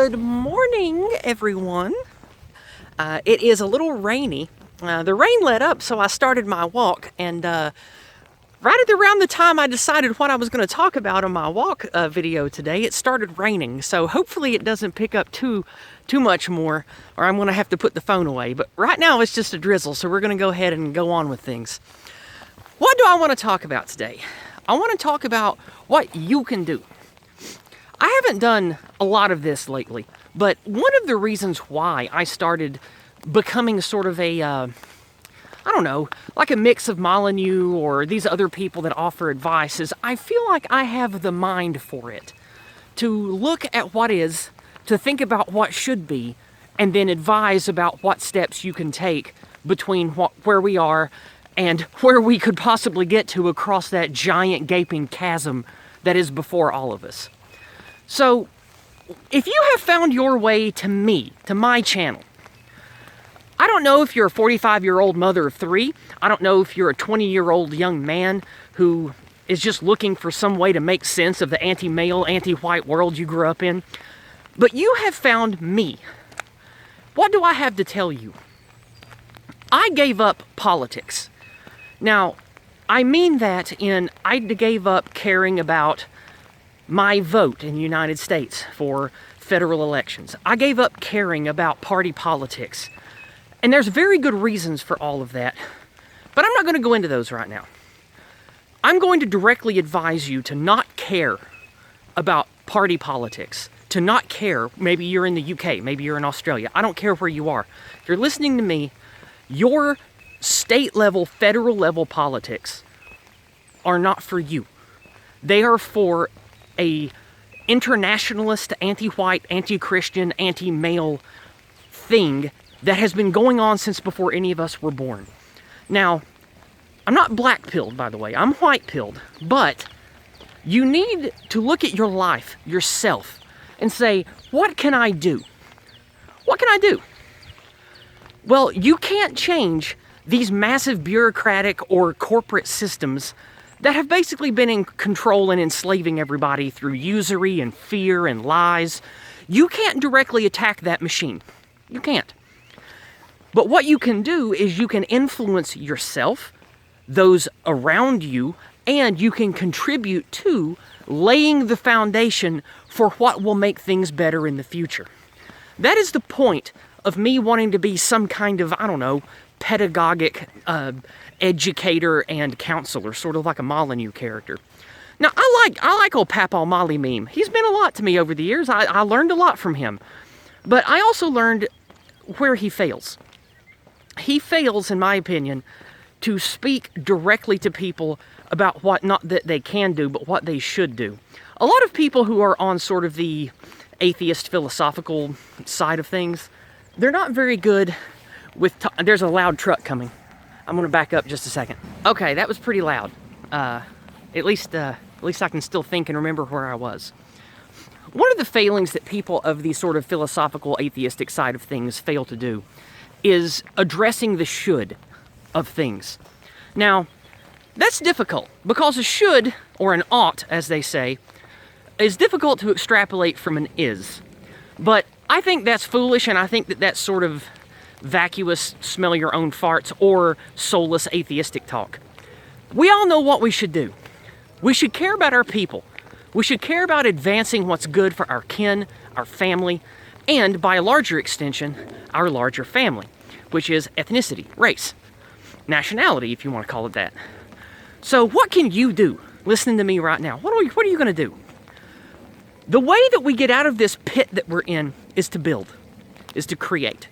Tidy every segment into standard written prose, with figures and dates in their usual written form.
Good morning, everyone. It is a little rainy. The rain let up, so I started my walk, and right at around the time I decided what I was going to talk about on my walk video today, it started raining. So hopefully it doesn't pick up too much more, or I'm going to have to put the phone away. But right now it's just a drizzle, so we're going to go ahead and go on with things. What do I want to talk about today? I want to talk about what you can do. I haven't done a lot of this lately, but one of the reasons why I started becoming sort of a, I don't know, like a mix of Molyneux or these other people that offer advice is I feel like I have the mind for it. To look at what is, to think about what should be, and then advise about what steps you can take between where we are and where we could possibly get to across that giant gaping chasm that is before all of us. So, if you have found your way to me, to my channel, I don't know if you're a 45-year-old mother of three. I don't know if you're a 20-year-old young man who is just looking for some way to make sense of the anti-male, anti-white world you grew up in. But you have found me. What do I have to tell you? I gave up politics. Now, I mean that I gave up caring about my vote in the United States for federal elections. I gave up caring about party politics. And there's very good reasons for all of that. But I'm not going to go into those right now. I'm going to directly advise you to not care about party politics. To not care. Maybe you're in the UK. Maybe you're in Australia. I don't care where you are. If you're listening to me, your state level, federal level politics are not for you. They are for a internationalist, anti-white, anti-Christian, anti-male thing that has been going on since before any of us were born. Now, I'm not black-pilled, by the way. I'm white-pilled. But you need to look at your life, yourself, and say, what can I do? What can I do? Well, you can't change these massive bureaucratic or corporate systems that have basically been in control and enslaving everybody through usury and fear and lies. You can't directly attack that machine. You can't. But what you can do is you can influence yourself, those around you, and you can contribute to laying the foundation for what will make things better in the future. That is the point of me wanting to be some kind of, I don't know, pedagogic educator and counselor, sort of like a Molyneux character. Now, I like old Papa Molly meme. He's been a lot to me over the years. I learned a lot from him. But I also learned where he fails. He fails, in my opinion, to speak directly to people about what not that they can do, but what they should do. A lot of people who are on sort of the atheist philosophical side of things, they're not very good with... There's a loud truck coming. I'm going to back up just a second. Okay, that was pretty loud. At least I can still think and remember where I was. One of the failings that people of the sort of philosophical atheistic side of things fail to do is addressing the should of things. Now, that's difficult because a should, or an ought, as they say, is difficult to extrapolate from an is. But I think that's foolish, and I think that that's sort of vacuous, smell your own farts, or soulless atheistic talk. We all know what we should do. We should care about our people. We should care about advancing what's good for our kin, our family, and by a larger extension, our larger family, which is ethnicity, race, nationality, if you want to call it that. So what can you do, listening to me right now? What are you going to do? The way that we get out of this pit that we're in is to build, is to create.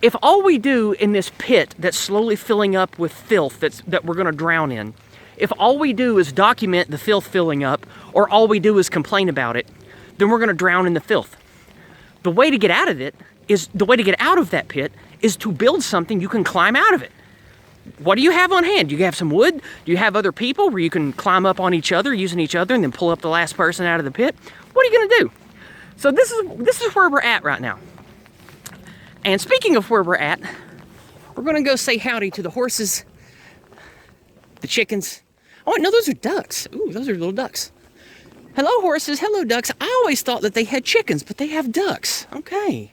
If all we do in this pit that's slowly filling up with filth that we're going to drown in, if all we do is document the filth filling up, or all we do is complain about it, then we're going to drown in the filth. The way to get out of that pit is to build something you can climb out of it. What do you have on hand? Do you have some wood? Do you have other people where you can climb up on each other, using each other, and then pull up the last person out of the pit? What are you going to do? So this is where we're at right now. And speaking of where we're at, we're going to go say howdy to the horses, the chickens. Oh, no, those are ducks. Ooh, those are little ducks. Hello, horses. Hello, ducks. I always thought that they had chickens, but they have ducks. Okay.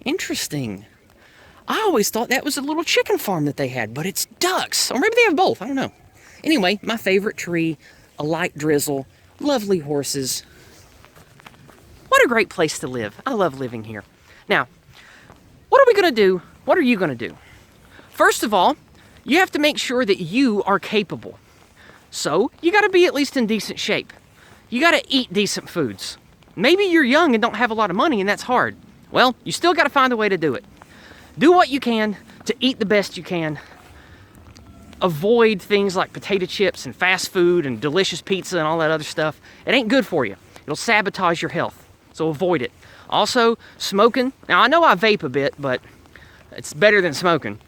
Interesting. I always thought that was a little chicken farm that they had, but it's ducks. Or maybe they have both. I don't know. Anyway, my favorite tree, a light drizzle, lovely horses. What a great place to live. I love living here. Now, what are we going to do? What are you going to do? First of all, you have to make sure that you are capable. So, you got to be at least in decent shape. You got to eat decent foods. Maybe you're young and don't have a lot of money and that's hard. Well, you still got to find a way to do it. Do what you can to eat the best you can. Avoid things like potato chips and fast food and delicious pizza and all that other stuff. It ain't good for you. It'll sabotage your health. So avoid it. Also, smoking. Now, I know I vape a bit, but it's better than smoking.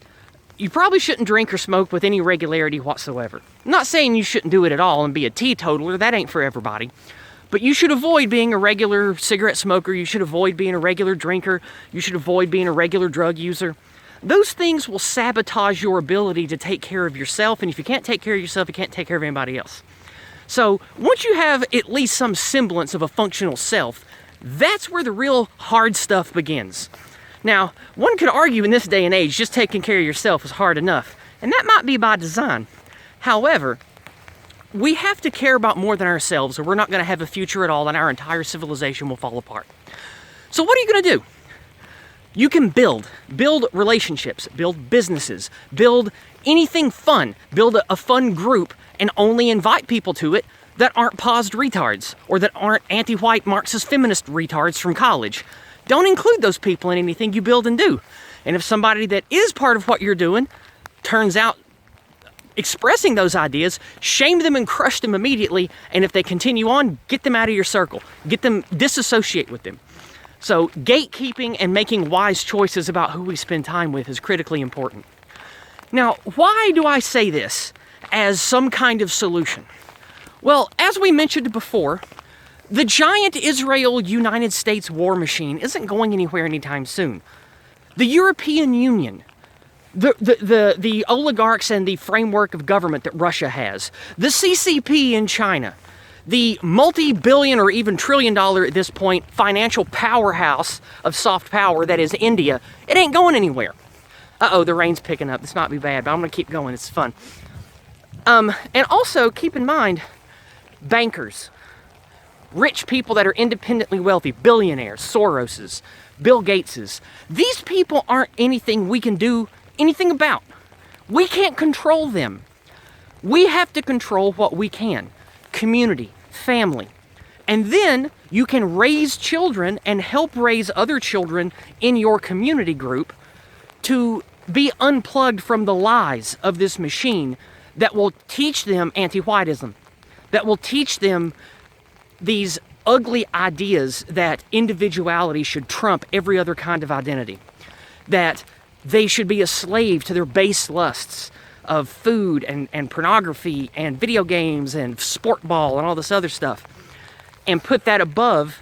You probably shouldn't drink or smoke with any regularity whatsoever. I'm not saying you shouldn't do it at all and be a teetotaler. That ain't for everybody. But you should avoid being a regular cigarette smoker. You should avoid being a regular drinker. You should avoid being a regular drug user. Those things will sabotage your ability to take care of yourself. And if you can't take care of yourself, you can't take care of anybody else. So once you have at least some semblance of a functional self, that's where the real hard stuff begins. Now, one could argue in this day and age, just taking care of yourself is hard enough. And that might be by design. However, we have to care about more than ourselves or we're not going to have a future at all and our entire civilization will fall apart. So what are you going to do? You can build relationships, build businesses, build anything fun, build a fun group and only invite people to it that aren't paused retards or that aren't anti-white Marxist feminist retards from college. Don't include those people in anything you build and do. And if somebody that is part of what you're doing turns out expressing those ideas, shame them and crush them immediately. And if they continue on, get them out of your circle. Get them, disassociate with them. So gatekeeping and making wise choices about who we spend time with is critically important. Now, why do I say this as some kind of solution? Well, as we mentioned before, the giant Israel-United States war machine isn't going anywhere anytime soon. The European Union, the oligarchs and the framework of government that Russia has, the CCP in China, the multi-billion or even trillion-dollar at this point financial powerhouse of soft power that is India, it ain't going anywhere. Uh-oh, the rain's picking up. This might be bad, but I'm going to keep going. It's fun. And also, keep in mind, bankers, rich people that are independently wealthy, billionaires, Soroses, Bill Gateses. These people aren't anything we can do anything about. We can't control them. We have to control what we can. Community, family. And then you can raise children and help raise other children in your community group to be unplugged from the lies of this machine that will teach them anti-whiteism, that will teach them these ugly ideas that individuality should trump every other kind of identity, that they should be a slave to their base lusts of food and pornography and video games and sport ball and all this other stuff, and put that above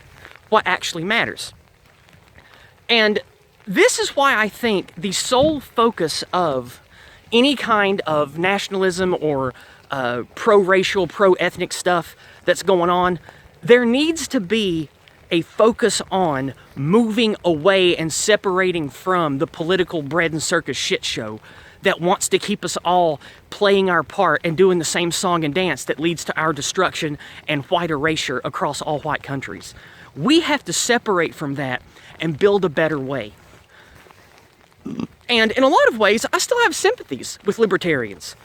what actually matters. And this is why I think the sole focus of any kind of nationalism or pro-racial, pro-ethnic stuff that's going on, there needs to be a focus on moving away and separating from the political bread and circus shit show that wants to keep us all playing our part and doing the same song and dance that leads to our destruction and white erasure across all white countries. We have to separate from that and build a better way. And in a lot of ways, I still have sympathies with libertarians.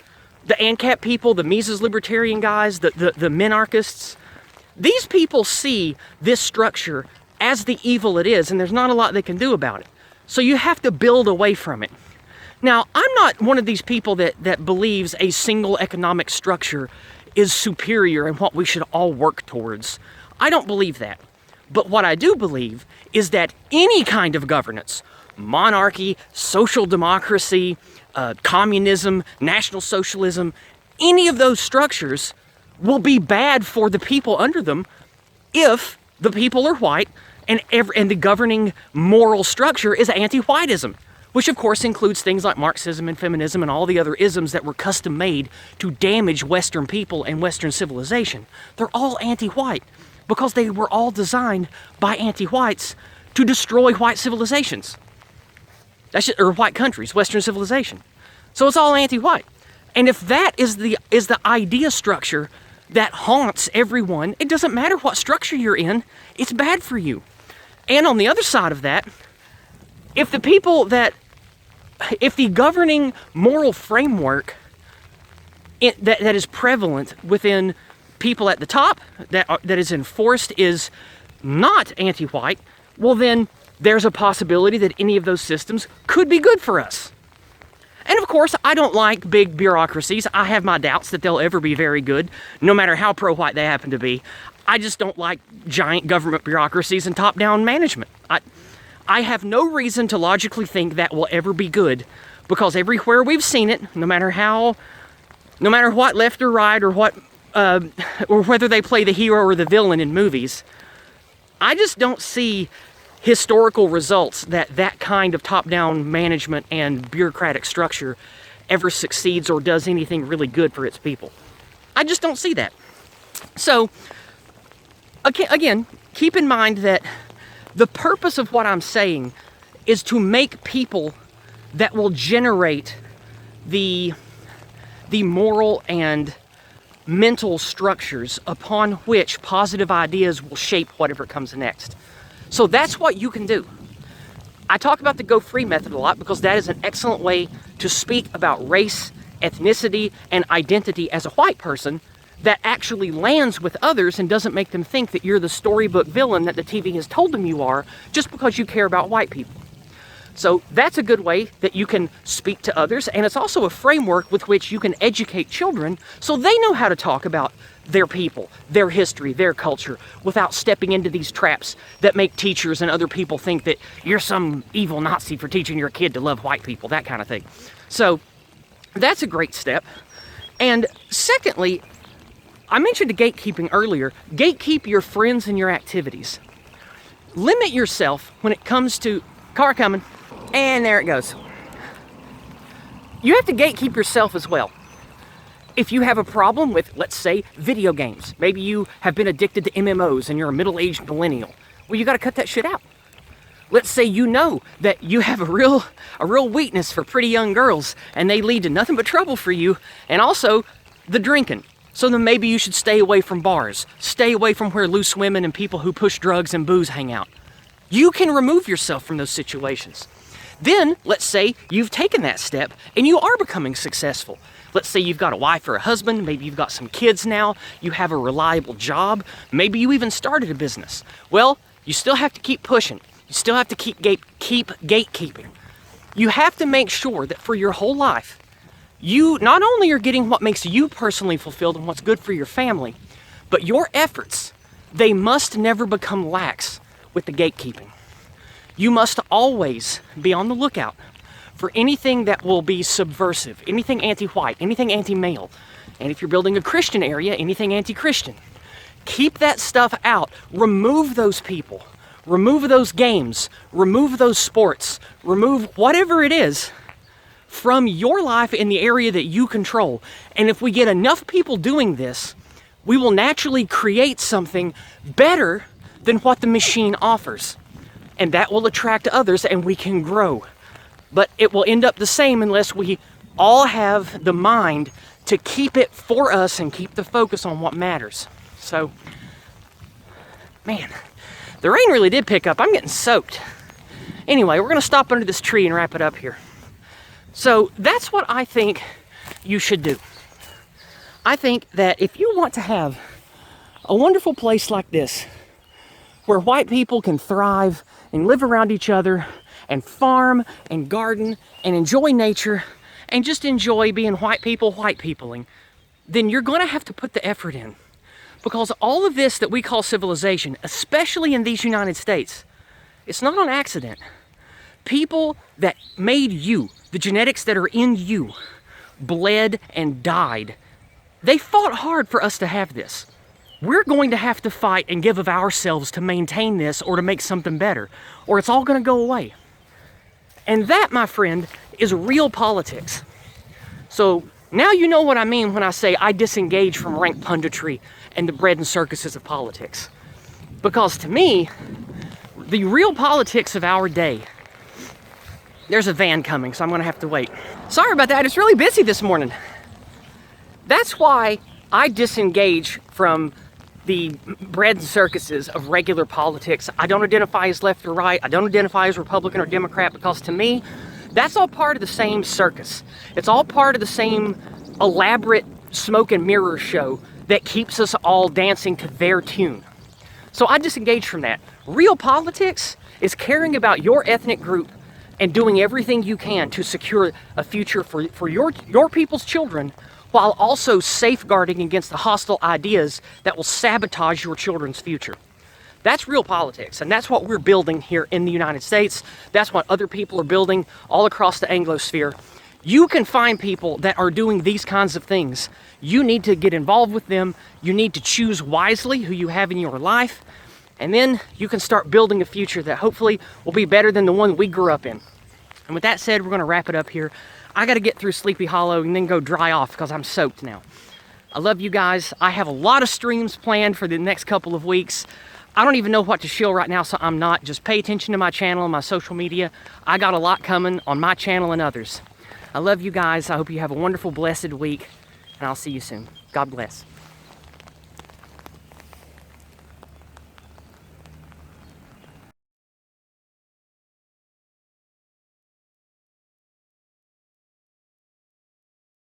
The ANCAP people, the Mises libertarian guys, the minarchists. These people see this structure as the evil it is, and there's not a lot they can do about it. So you have to build away from it. Now, I'm not one of these people that believes a single economic structure is superior and what we should all work towards. I don't believe that. But what I do believe is that any kind of governance, monarchy, social democracy, communism, national socialism, any of those structures will be bad for the people under them if the people are white and the governing moral structure is anti-whiteism, which of course includes things like Marxism and feminism and all the other isms that were custom made to damage Western people and Western civilization. They're all anti-white. because they were all designed by anti-whites to destroy white civilizations. Or white countries, Western civilization. So it's all anti-white. And if that is the idea structure that haunts everyone, it doesn't matter what structure you're in, it's bad for you. And on the other side of that, if the governing moral framework that is prevalent within people at the top, that is enforced, is not anti-white, well then there's a possibility that any of those systems could be good for us. And of course, I don't like big bureaucracies. I have my doubts that they'll ever be very good, no matter how pro-white they happen to be. I just don't like giant government bureaucracies and top-down management. I have no reason to logically think that will ever be good, because everywhere we've seen it, no matter what left or right, or what, or whether they play the hero or the villain in movies, I just don't see historical results that kind of top-down management and bureaucratic structure ever succeeds or does anything really good for its people. I just don't see that. So, again, keep in mind that the purpose of what I'm saying is to make people that will generate the moral and mental structures upon which positive ideas will shape whatever comes next. So that's what you can do. I talk about the Go Free method a lot because that is an excellent way to speak about race, ethnicity, and identity as a white person that actually lands with others and doesn't make them think that you're the storybook villain that the TV has told them you are just because you care about white people. So that's a good way that you can speak to others, and it's also a framework with which you can educate children so they know how to talk about their people, their history, their culture, without stepping into these traps that make teachers and other people think that you're some evil Nazi for teaching your kid to love white people, that kind of thing. So that's a great step. And secondly, I mentioned the gatekeeping earlier. Gatekeep your friends and your activities. Limit yourself when it comes to car coming, and there it goes. You have to gatekeep yourself as well. If you have a problem with, let's say, video games, maybe you have been addicted to MMOs and you're a middle-aged millennial, well, you got to cut that shit out. Let's say you know that you have a real weakness for pretty young girls and they lead to nothing but trouble for you, and also the drinking. So then maybe you should stay away from bars, stay away from where loose women and people who push drugs and booze hang out. You can remove yourself from those situations. Then, let's say you've taken that step and you are becoming successful. Let's say you've got a wife or a husband, maybe you've got some kids now, you have a reliable job, maybe you even started a business. Well, you still have to keep pushing. You still have to keep gatekeeping. You have to make sure that for your whole life, you not only are getting what makes you personally fulfilled and what's good for your family, but your efforts, they must never become lax with the gatekeeping. You must always be on the lookout for anything that will be subversive, anything anti-white, anything anti-male. And if you're building a Christian area, anything anti-Christian. Keep that stuff out. Remove those people. Remove those games. Remove those sports. Remove whatever it is from your life in the area that you control. And if we get enough people doing this, we will naturally create something better than what the machine offers. And that will attract others and we can grow. But it will end up the same unless we all have the mind to keep it for us and keep the focus on what matters. So, man, the rain really did pick up. I'm getting soaked. Anyway, we're going to stop under this tree and wrap it up here. So that's what I think you should do. I think that if you want to have a wonderful place like this, where white people can thrive and live around each other and farm and garden and enjoy nature and just enjoy being white peopling, then you're going to have to put the effort in. Because all of this that we call civilization, especially in these United States, it's not on accident. People that made you, the genetics that are in you, bled and died. They fought hard for us to have this. We're going to have to fight and give of ourselves to maintain this or to make something better, or it's all going to go away. And that, my friend, is real politics. So now you know what I mean when I say I disengage from rank punditry and the bread and circuses of politics. Because to me, the real politics of our day, there's a van coming, so I'm gonna have to wait. Sorry about that, it's really busy this morning. That's why I disengage from the bread and circuses of regular politics. I don't identify as left or right. I don't identify as Republican or Democrat, because to me, that's all part of the same circus. It's all part of the same elaborate smoke and mirror show that keeps us all dancing to their tune. So I disengage from that. Real politics is caring about your ethnic group and doing everything you can to secure a future for your people's children, while also safeguarding against the hostile ideas that will sabotage your children's future. That's real politics, and that's what we're building here in the United States. That's what other people are building all across the Anglosphere. You can find people that are doing these kinds of things. You need to get involved with them. You need to choose wisely who you have in your life, and then you can start building a future that hopefully will be better than the one we grew up in. And with that said, we're gonna wrap it up here. I gotta get through Sleepy Hollow and then go dry off because I'm soaked now. I love you guys. I have a lot of streams planned for the next couple of weeks. I don't even know what to shill right now, so I'm not. Just pay attention to my channel and my social media. I got a lot coming on my channel and others. I love you guys. I hope you have a wonderful, blessed week, and I'll see you soon. God bless.